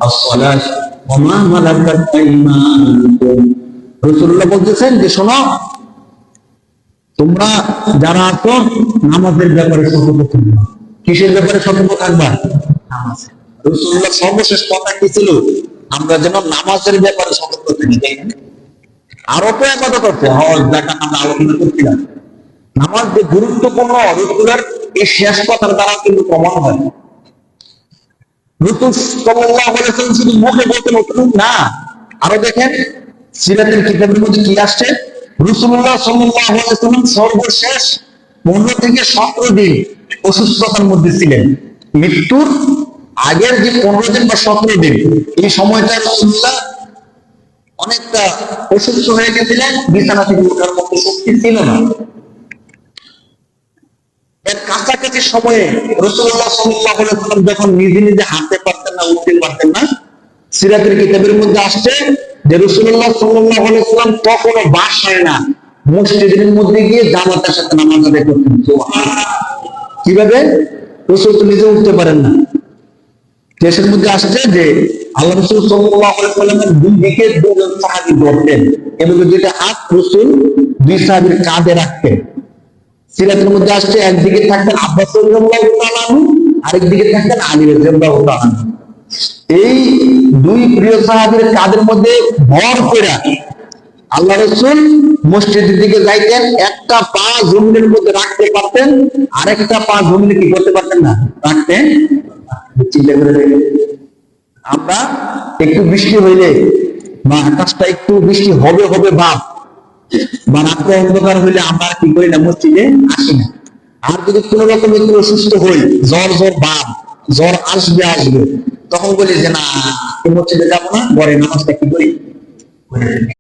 আসসালাত ওয়া মা মালাকাত আইমানুকুম। রাসূলুল্লাহ বলতেছেন যে শোনো, তোমরা যারা আছো নামাজের ব্যাপারে সতর্ক থাকবা। কিসের ব্যাপারে সতর্ক থাকবা? নামাজ। রাসূলুল্লাহ সর্বশেষ কথা কি ছিল? আমরা যেন নামাজের ব্যাপারে সতর্ক থাকি। আরো তো ইবাদত আছে, হজ যাকাত আমরা আলোচনা করছিলাম। নামাজ যে গুরুত্বপূর্ণ রাসূলের এই শেষ কথার দ্বারা কিন্তু প্রমাণ হয়। রাসূল সাল্লাল্লাহু আলাইহি ওয়াসাল্লাম শুধু মুখে বলতেন না, আরো দেখেন সিরাতের কিতাবের মধ্যে কি আসছে। রাসূলুল্লাহ সাল্লাল্লাহু আলাইহি ওয়াসাল্লাম সর্বশেষ 15 থেকে 17 দিন অসুস্থতার মধ্যে ছিলেন। মৃত্যুর আগের যে 15 দিন বা 17 দিন, এই সময়টা রাসূলুল্লাহ অনেকটা অসুস্থ হয়ে গেছিলেন, বিছানা থেকে ওঠার মতো শক্তি ছিল না। এর কাছাকাছি সময়ে রাসূলুল্লাহ সাল্লাল্লাহু আলাইহি ওয়াসাল্লাম যখন নিজে নিজে হাঁটতে পারতেন না, উঠতে পারতেন না, সিরাতের কিতাবের মধ্যে আসছে যে রাসূলুল্লাহ সাল্লাল্লাহু আলাইহি ওয়াসাল্লাম কখনো বাসায় না, মসজিদের মধ্যে গিয়ে জামাতের সাথে নামাজ আদায় করতেন। সুবহানাল্লাহ। কিভাবে? রাসূল তো নিজে উঠতে পারেন না। দেশের মধ্যে আসছে যে আল্লাহ রাসূল সাল্লাল্লাহু আলাইহি ওয়াসাল্লামের দুই দিকে দুজন সাহাবী ধরতেন এবং দুইটা হাত রাসূল দুই সাহাবীর কাঁধে রাখতেন। সিরাতের মধ্যে আসছে একদিকে থাকতেন আব্বাস রাদিয়াল্লাহু তাআলা আনহু, আরেকদিকে থাকতেন আলী রাদিয়াল্লাহু তাআলা আনহু। এই দুই প্রিয় সাহাবীর কাঁধের মধ্যে ভর করে আল্লাহ রাসূল মসজিদের দিকে যাইতেন, একটা পা জমিনের মধ্যে রাখতে পারতেন, আরেকটা পা জমিনে কি করতে পারতেন না, রাখতেন। চিন্তা করে দেখেন, আমরা একটু বৃষ্টি হইলে বা আকাশটা একটু বৃষ্টি হবে হবে ভাব বা রাত্রে অন্ধকার হইলে আমরা কি করি না, মসজিদে আসি না। আর যদি কোন রকম একটু অসুস্থ হই, জ্বর জ্বর ভাব, জ্বর আসবে আসবে, তখন বলি যে না, মসজিদে যাবো না, ঘরে নামাজটা কি করি।